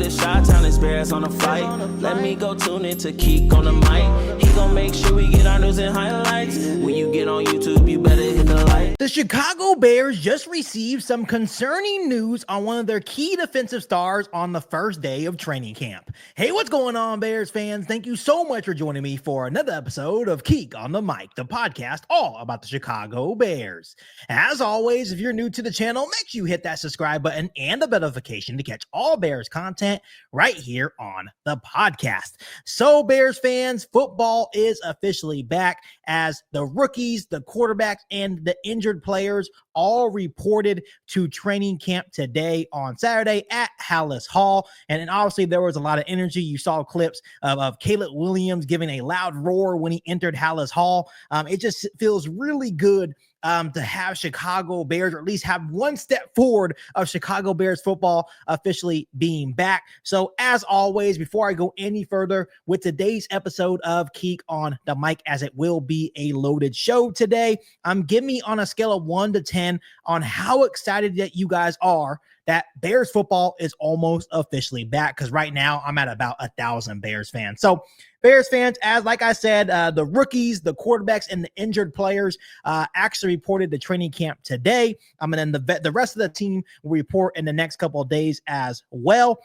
the Chi-Town experience on the flight. Let me go tune in to Keek on the mic. He gon' make sure we get our news and highlights. When you get on YouTube, you better hit the like. The Chicago Bears just received some concerning news on one of their key defensive stars on the first day of training camp. Hey, what's going on, Bears fans? Thank you so much for joining me for another episode of Keek on the Mic, the podcast all about the Chicago Bears. As always, if you're new to the channel, make sure you hit that subscribe button and the bell notification to catch all Bears content right here on the podcast. So, Bears fans, football is officially back as the rookies, the quarterbacks, and the injured players all reported to training camp today on Saturday at Hallis Hall. And obviously there was a lot of energy. You saw clips of Caleb Williams giving a loud roar when he entered Hallis Hall. It just feels really good to have Chicago Bears, or at least have one step forward of Chicago Bears football officially being back. So as always, before I go any further with today's episode of Keek on the Mic, as it will be a loaded show today, give me on a scale of 1 to 10 on how excited that you guys are that Bears football is almost officially back, because right now I'm at about 1,000 Bears fans. So Bears fans, as like I said, the rookies, the quarterbacks, and the injured players actually reported to training camp today. And then the rest of the team will report in the next couple of days as well.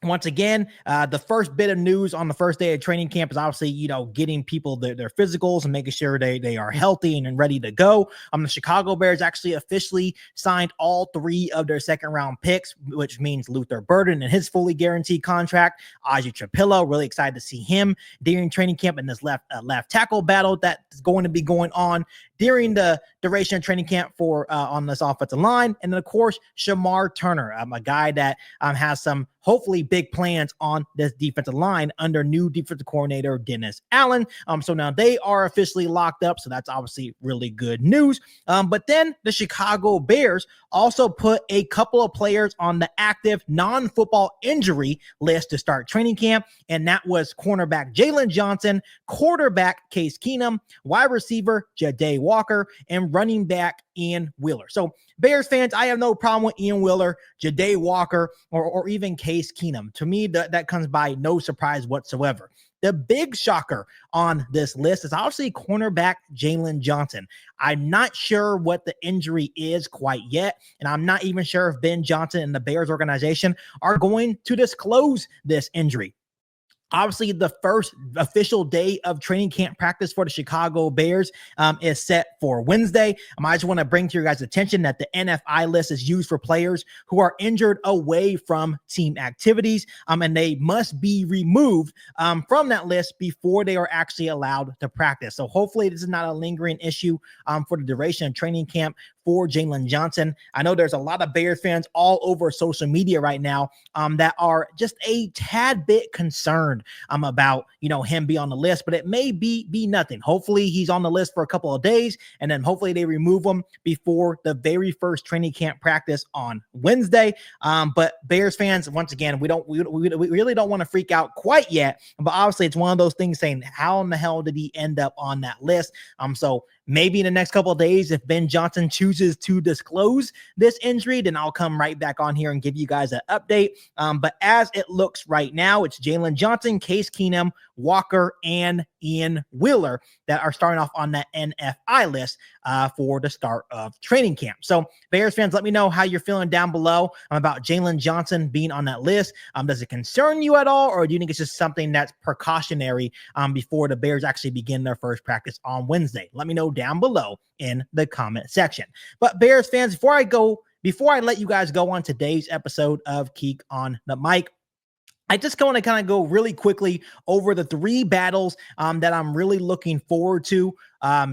Once again, the first bit of news on the first day of training camp is obviously, getting people their physicals and making sure they are healthy and ready to go. The Chicago Bears actually officially signed all 3 of their second round picks, which means Luther Burden and his fully guaranteed contract. Aji Trapillo, really excited to see him during training camp in this left tackle battle that is going to be going on during the duration of training camp for on this offensive line. And then, of course, Shamar Turner, a guy that has some hopefully big plans on this defensive line under new defensive coordinator Dennis Allen. So now they are officially locked up. So that's obviously really good news. But then the Chicago Bears also put a couple of players on the active non-football injury list to start training camp. And that was cornerback Jalen Johnson, quarterback Case Keenum, wide receiver Ja'Day Walker, and running back Ian Wheeler. So Bears fans, I have no problem with Ian Wheeler, Ja'Day Walker, or even Case Keenum. To me, that comes by no surprise whatsoever. The big shocker on this list is obviously cornerback Jalen Johnson. I'm not sure what the injury is quite yet, and I'm not even sure if Ben Johnson and the Bears organization are going to disclose this injury. Obviously, the first official day of training camp practice for the Chicago Bears is set for Wednesday. I just want to bring to your guys' attention that the NFI list is used for players who are injured away from team activities, and they must be removed from that list before they are actually allowed to practice. So hopefully this is not a lingering issue for the duration of training camp for Jalen Johnson. I know there's a lot of Bears fans all over social media right now that are just a tad bit concerned about, him be on the list, but it may be nothing. Hopefully he's on the list for a couple of days, and then hopefully they remove him before the very first training camp practice on Wednesday. But Bears fans, once again, we really don't want to freak out quite yet, but obviously it's one of those things saying, how in the hell did he end up on that list? So maybe in the next couple of days, if Ben Johnson chooses to disclose this injury, then I'll come right back on here and give you guys an update. But as it looks right now, it's Jalen Johnson, Case Keenum, Walker, and Ian Wheeler that are starting off on that NFI list for the start of training camp. So Bears fans, let me know how you're feeling down below about Jalen Johnson being on that list. Does it concern you at all, or do you think it's just something that's precautionary before the Bears actually begin their first practice on Wednesday? Let me know down below in the comment section. But Bears fans, before I let you guys go on today's episode of Keek on the Mic, I just want to kind of go really quickly over the 3 battles that I'm really looking forward to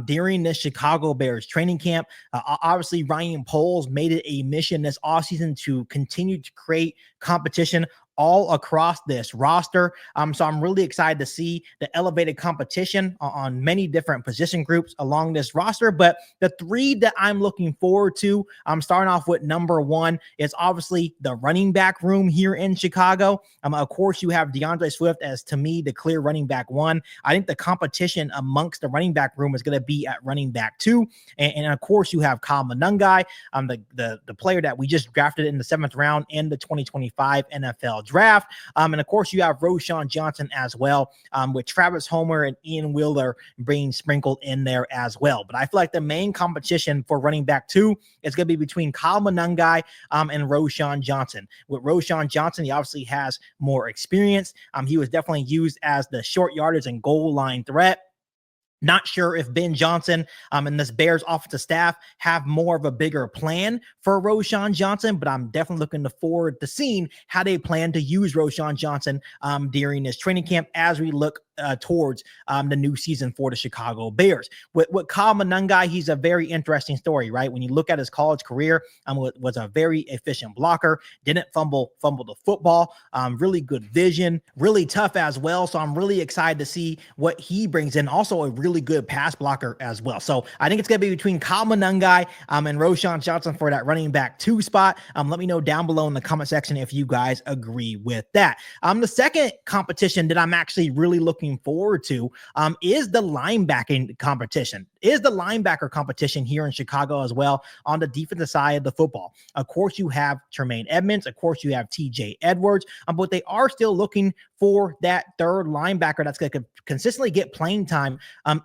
during this Chicago Bears training camp. Obviously, Ryan Poles made it a mission this offseason to continue to create competition all across this roster. So I'm really excited to see the elevated competition on many different position groups along this roster. But the three that I'm looking forward to, I'm starting off with number one is obviously the running back room here in Chicago. Of course, you have DeAndre Swift as, to me, the clear running back one. I think the competition amongst the running back room is going to be at running back two. And of course, you have Kyle Monangai, the player that we just drafted in the 7th round in the 2025 NFL draft. And of course, you have Roschon Johnson as well, with Travis Homer and Ian Wheeler being sprinkled in there as well. But I feel like the main competition for running back two is going to be between Kyle Monangai and Roschon Johnson. With Roschon Johnson, he obviously has more experience. He was definitely used as the short yardage and goal line threat. Not sure if Ben Johnson and this Bears offensive staff have more of a bigger plan for Roschon Johnson, but I'm definitely looking forward to seeing how they plan to use Roschon Johnson during this training camp as we look towards the new season for the Chicago Bears. With Kyle Monangai, he's a very interesting story, right? When you look at his college career, was a very efficient blocker, didn't fumble the football, really good vision, really tough as well. So I'm really excited to see what he brings in. Also a really good pass blocker as well. So I think it's going to be between Kyle Monangai and Roschon Johnson for that running back two spot. Let me know down below in the comment section if you guys agree with that. The second competition that I'm actually really looking forward to is the linebacking competition. Is the linebacker competition here in Chicago as well on the defensive side of the football. Of course, you have Tremaine Edmonds. Of course, you have TJ Edwards, but they are still looking for that third linebacker that's going to consistently get playing time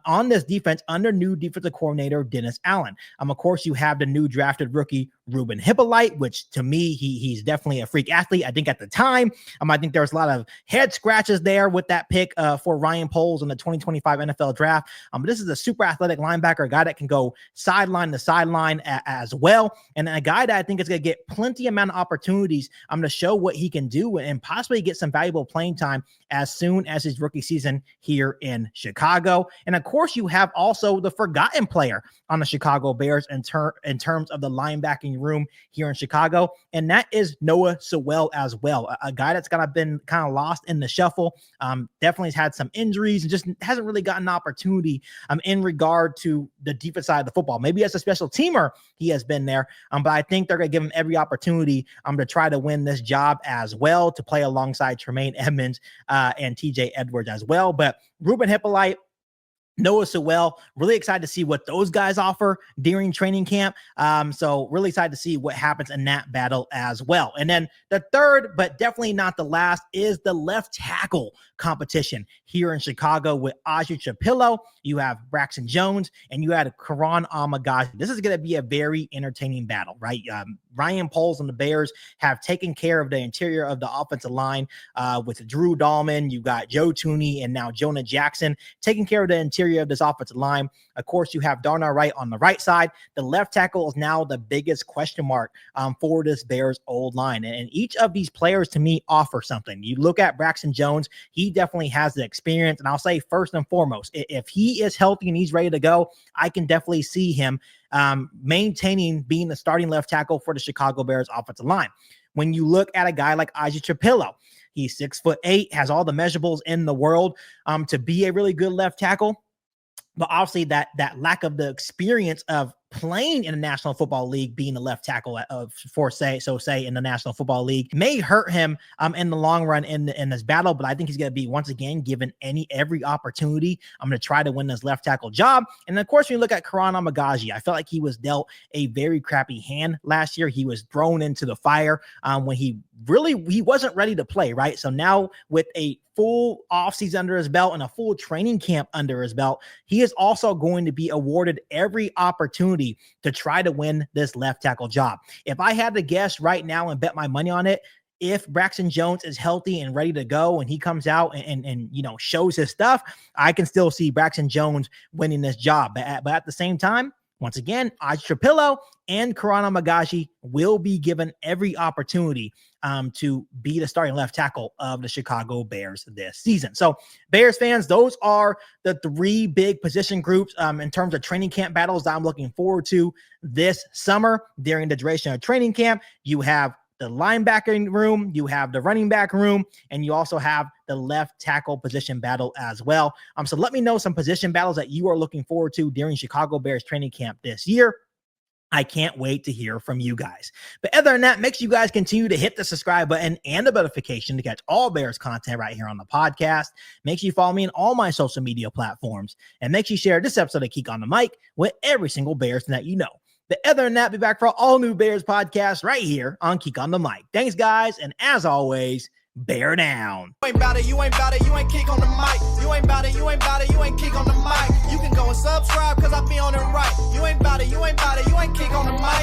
on this defense under new defensive coordinator Dennis Allen. Of course, you have the new drafted rookie Ruben Hippolyte, which to me, he's definitely a freak athlete. I think at the time, I think there's a lot of head scratches there with that pick for Ryan Poles in the 2025 NFL draft. But this is a super athletic linebacker, a guy that can go sideline to sideline as well, and a guy that I think is going to get plenty amount of opportunities to show what he can do and possibly get some valuable playing time as soon as his rookie season here in Chicago. And of course, you have also the forgotten player on the Chicago Bears in terms of the linebacking room here in Chicago, and that is Noah Sewell as well, a guy that's kind of been kind of lost in the shuffle. Definitely has had some injuries and just hasn't really gotten an opportunity in regard to the defense side of the football. Maybe as a special teamer, he has been there, but I think they're going to give him every opportunity to try to win this job as well, to play alongside Tremaine Edmonds and TJ Edwards as well. But Ruben Hippolyte, Noah Sewell, really excited to see what those guys offer during training camp. So really excited to see what happens in that battle as well. And then the third, but definitely not the last, is the left tackle competition here in Chicago with Aji Chapillo. You have Braxton Jones and you had Karan Amagashi. This is going to be a very entertaining battle, right? Ryan Poles and the Bears have taken care of the interior of the offensive line with Drew Dahlman. You got Joe Tooney and now Jonah Jackson taking care of the interior of this offensive line. Of course, you have Darnell Wright on the right side. The left tackle is now the biggest question mark for this Bears old line. And each of these players, to me, offer something. You look at Braxton Jones, he definitely has the experience. And I'll say first and foremost, if he is healthy and he's ready to go, I can definitely see him maintaining being the starting left tackle for the Chicago Bears offensive line. When you look at a guy like Aji Chapillo, he's 6'8", has all the measurables in the world to be a really good left tackle. But obviously that lack of the experience of playing in the National Football League, being a left tackle say in the National Football League, may hurt him in the long run in this battle. But I think he's going to be once again given every opportunity to try to win this left tackle job. And of course, when you look at Karan Amagashi, I felt like he was dealt a very crappy hand last year. He was thrown into the fire when he wasn't ready to play, right? So now with a full offseason under his belt and a full training camp under his belt, he is also going to be awarded every opportunity to try to win this left tackle job. If I had to guess right now and bet my money on it, if Braxton Jones is healthy and ready to go and he comes out and shows his stuff, I can still see Braxton Jones winning this job. But at the same time, once again, Aji Chapillo and Karan Amagashi will be given every opportunity to be the starting left tackle of the Chicago Bears this season. So Bears fans, those are the three big position groups in terms of training camp battles that I'm looking forward to this summer during the duration of training camp. You have the linebacking room, you have the running back room, and you also have the left tackle position battle as well. So let me know some position battles that you are looking forward to during Chicago Bears training camp this year. I can't wait to hear from you guys. But other than that, make sure you guys continue to hit the subscribe button and the notification to catch all Bears content right here on the podcast. Make sure you follow me on all my social media platforms. And make sure you share this episode of Geek on the Mic with every single Bears that you know. But other than that, be back for all new Bears podcasts right here on Geek on the Mic. Thanks, guys. And as always, bear down. You ain't bout it, you ain't bout it, you ain't kick on the mic. You ain't bout it, you ain't bout it, you ain't kick on the mic. You can go and subscribe, cause I be on it right. You ain't bout it, you ain't bout it, you ain't kick on the mic.